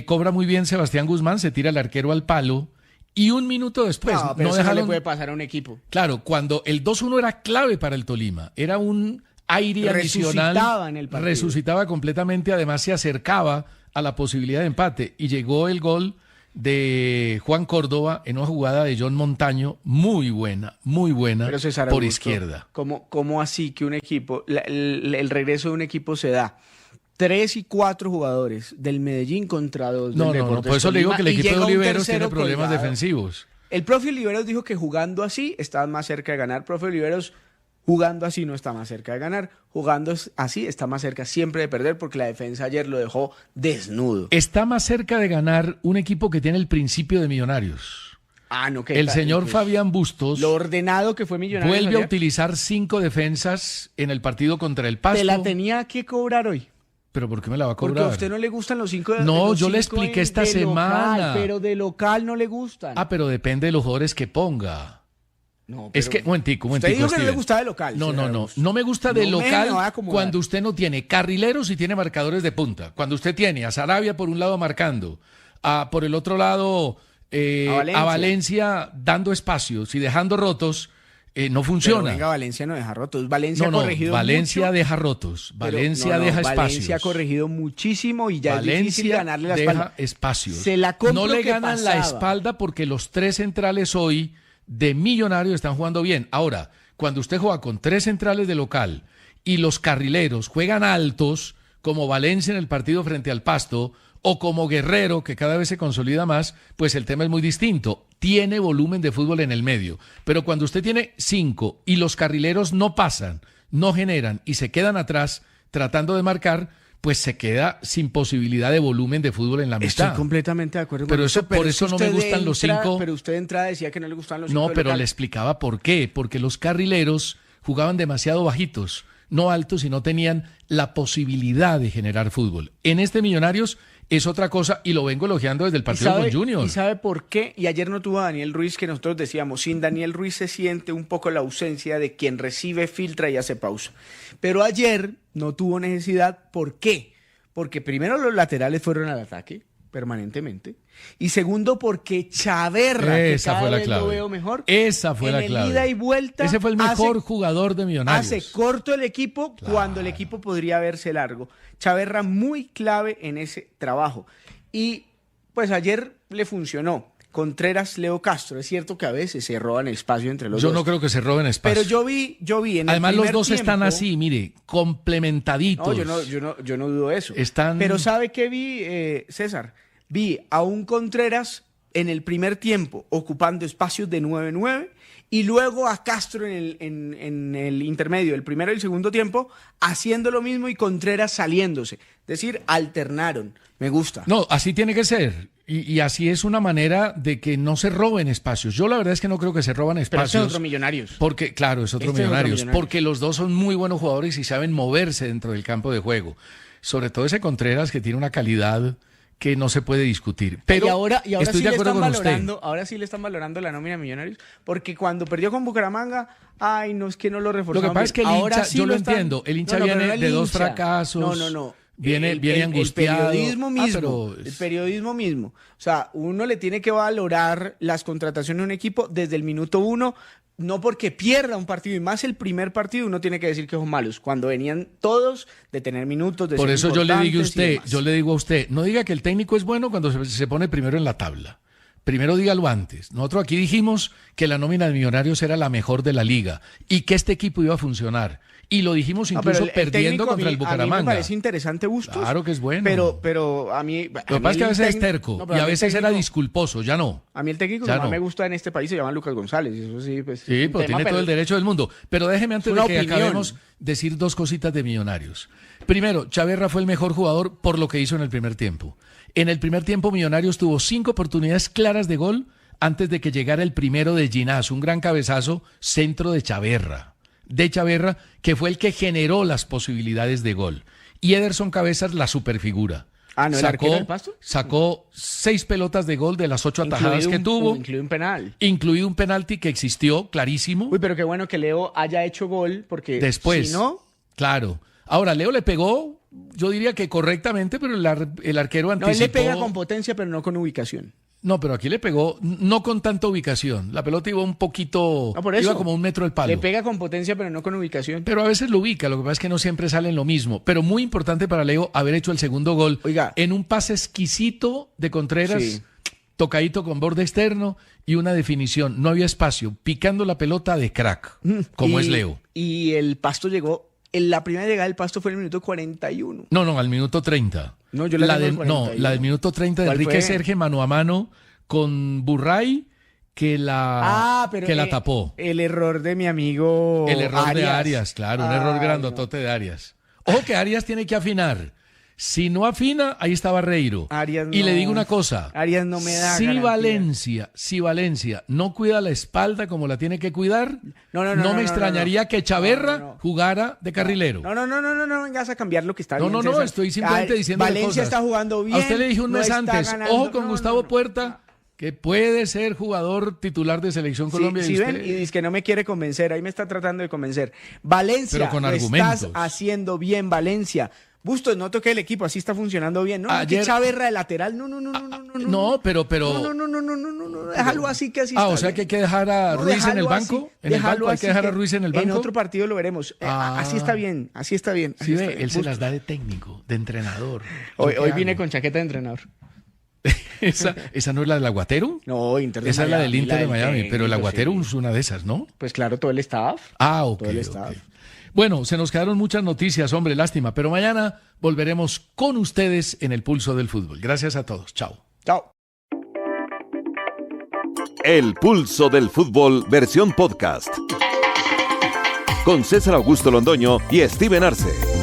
Cobra muy bien Sebastián Guzmán, se tira el arquero al palo. Y un minuto después... pero eso no le puede pasar a un equipo. Claro, cuando el 2-1 era clave para el Tolima. Era un aire adicional. En el partido. Resucitaba completamente, además se acercaba a la posibilidad de empate. Y llegó el gol de Juan Córdoba en una jugada de John Montaño muy buena, pero César por Augusto, izquierda. ¿Cómo así que un equipo, el regreso de un equipo se da? 3 y 4 jugadores del Medellín contra 2 del Deportes No, por eso le digo que el equipo de Oliveros tiene problemas defensivos. El profe Oliveros dijo que jugando así está más cerca de ganar. Profe Oliveros, jugando así no está más cerca de ganar. Jugando así está más cerca siempre de perder porque la defensa ayer lo dejó desnudo. Está más cerca de ganar un equipo que tiene el principio de Millonarios. El señor Fabián Bustos, lo ordenado que fue Millonarios, vuelve a utilizar 5 defensas en el partido contra el Pasto. ¿Te la tenía que cobrar hoy? ¿Pero por qué me la va a cobrar? Porque a usted no le gustan los 5 de No, yo le expliqué esta semana. Local, pero de local no le gustan. Pero depende de los jugadores que ponga. No, es que, momentico, usted dijo que no le gusta de local. No me gusta de local cuando usted no tiene carrileros y tiene marcadores de punta. Cuando usted tiene a Sarabia por un lado marcando, por el otro lado a Valencia dando espacios y dejando rotos, no funciona. Pero venga, Valencia no deja rotos. Valencia ha No, corregido Valencia mucho, deja rotos. pero Valencia deja espacios. Valencia ha corregido muchísimo y ya es difícil Valencia ganarle la deja espalda. espacios. Se la compro no le que ganan la pasaba. espalda porque los tres centrales hoy de Millonarios están jugando bien. Ahora, cuando usted juega con tres centrales de local y los carrileros juegan altos, como Valencia en el partido frente al Pasto, o como Guerrero, que cada vez se consolida más, pues el tema es muy distinto. Tiene volumen de fútbol en el medio. Pero cuando usted tiene 5 y los carrileros no pasan, no generan y se quedan atrás tratando de marcar, pues se queda sin posibilidad de volumen de fútbol en la mitad. Estoy completamente de acuerdo Pero con eso, usted, por eso no me gustan los 5. Pero usted de entrada decía que no le gustaban los 5 No, de pero local. le explicaba por qué. Porque los carrileros jugaban demasiado bajitos, no altos, y no tenían la posibilidad de generar fútbol. En este Millonarios es otra cosa y lo vengo elogiando desde el partido con Junior. ¿Y sabe por qué? Y ayer no tuvo a Daniel Ruiz, que nosotros decíamos, sin Daniel Ruiz se siente un poco la ausencia de quien recibe, filtra y hace pausa. Pero ayer no tuvo necesidad. ¿Por qué? Porque primero los laterales fueron al ataque permanentemente. Y segundo, porque Chaverra, Esa que cada fue la vez clave. lo veo mejor, Esa fue en la el clave. ida y vuelta, ese fue el mejor hace- jugador de Millonarios. hace corto el equipo Claro. cuando el equipo podría verse largo. Chaverra muy clave en ese trabajo. Y pues ayer le funcionó. Contreras, Leo Castro. Es cierto que a veces se roban espacio entre los Yo dos. no creo que se roben espacio. Pero yo vi en Además, el los primer dos están tiempo- así, mire, complementaditos. No, yo no dudo eso. Están- Pero ¿sabe qué vi, César? Vi a un Contreras en el primer tiempo ocupando espacios de 9-9 y luego a Castro en el intermedio, el primero y el segundo tiempo, haciendo lo mismo y Contreras saliéndose. Es decir, alternaron. Me gusta. No, así tiene que ser. Y así es una manera de que no se roben espacios. Yo la verdad es que no creo que se roban Pero espacios. este es otro Millonarios. Porque, claro, es otro Este es otro Millonarios. Millonarios. Porque los dos son muy buenos jugadores y saben moverse dentro del campo de juego. Sobre todo ese Contreras que tiene una calidad que no se puede discutir. Pero y ahora estoy sí de le acuerdo están con usted. valorando, ahora sí le están valorando la nómina de Millonarios, porque cuando perdió con Bucaramanga, ay, no es que no lo Lo reforzaron. que pasa es que el bien. Ahora hincha, sí yo lo están- entiendo, el hincha No, pero viene no el de dos hincha. fracasos. No. Viene angustiado. El periodismo mismo. pero El periodismo mismo. O sea, uno le tiene que valorar las contrataciones de un equipo desde el minuto 1, no porque pierda un partido, y más el primer partido, uno tiene que decir que son malos. Cuando venían todos de tener minutos, de por ser eso yo le digo a importantes y usted, demás. yo le digo a usted, no diga que el técnico es bueno cuando se pone primero en la tabla. Primero dígalo antes. Nosotros aquí dijimos que la nómina de Millonarios era la mejor de la liga y que este equipo iba a funcionar. Y lo dijimos No, incluso pero el perdiendo técnico contra el A mí Bucaramanga. me parece interesante Bustos. Claro que es bueno. Pero a mí... Lo que pasa es que a veces es terco y a veces era disculposo, ya no. A mí el técnico Ya que más no. me gusta en este país se llama Lucas González. Y eso sí, pues... Sí, es un pues tema, tiene todo el derecho del mundo. Pero déjeme antes Es de una que opinión. acabemos decir dos cositas de Millonarios. Primero, Chaverra fue el mejor jugador por lo que hizo en el primer tiempo. En el primer tiempo Millonarios tuvo 5 oportunidades claras de gol antes de que llegara el primero de Ginás, un gran cabezazo, centro de Chaverra, que fue el que generó las posibilidades de gol. Y Ederson Cabezas, la superfigura. Ah, ¿no, el arquero del Pasto? Sacó 6 pelotas de gol de las 8 atajadas que tuvo, Incluido un penal. incluido un penalti que existió, clarísimo. Uy, pero qué bueno que Leo haya hecho gol, porque Después, si no... claro. Ahora, Leo le pegó, yo diría que correctamente, pero el arquero No, anticipó. él le pega con potencia, pero no con ubicación. No, pero aquí le pegó, no con tanta ubicación. La pelota iba un poquito, No, por eso. iba como 1 metro del palo. Le pega con potencia, pero no con ubicación. Pero a veces lo ubica, lo que pasa es que no siempre sale en lo mismo. Pero muy importante para Leo haber hecho el segundo gol Oiga. en un pase exquisito de Contreras, Sí. tocadito con borde externo y una definición. No había espacio, picando la pelota de crack, como es Leo. Y el Pasto llegó... La primera llegada del Pasto fue en el minuto 41. No, al minuto 30. No, yo la tengo al No, 41. la del minuto 30 de ¿Cuál Enrique fue? Serge mano a mano con Burray que la tapó. El error de mi amigo El error de Arias. Arias, claro, un Ay, error no. grandotote de Arias. Ojo que Arias tiene que afinar. Si no afina, ahí está Barreiro. Arias Y no. le digo una cosa. Arias no me da Si garantía. Valencia no cuida la espalda como la tiene que cuidar, No, me extrañaría que Chaverra No. jugara de carrilero. No, vengas a cambiar lo que está No, bien, no, César. estoy simplemente diciendo Valencia cosas. está jugando bien. A usted le dije un no mes está antes, ganando. ojo con No, Gustavo no. Puerta, que puede ser jugador titular de Selección Colombia. Sí, y ven, usted- y dice que no me quiere convencer, ahí me está tratando de convencer. Valencia, Pero con lo argumentos. estás haciendo bien, Valencia. Bustos, no toque el equipo, así está funcionando bien. No, Ayer... que Chaverra de lateral. No. No, pero... No, déjalo así que así está. O sea que hay que dejar a Ruiz en el banco. ¿En el banco hay que dejar a Ruiz en el banco? En otro partido lo veremos. Así está bien, así está bien. Sí, él se las da de técnico, de entrenador. Hoy vine con chaqueta de entrenador. ¿Esa no es la del Aguatero? No, Inter de Esa Miami, es la del Inter de Miami, pero el Aguatero sí. es una de esas, ¿no? Pues claro, todo el staff. Ok. Todo el staff. Bueno, se nos quedaron muchas noticias, hombre, lástima, pero mañana volveremos con ustedes en el Pulso del Fútbol. Gracias a todos. Chao. Chao. El Pulso del Fútbol, versión podcast. Con César Augusto Londoño y Steven Arce.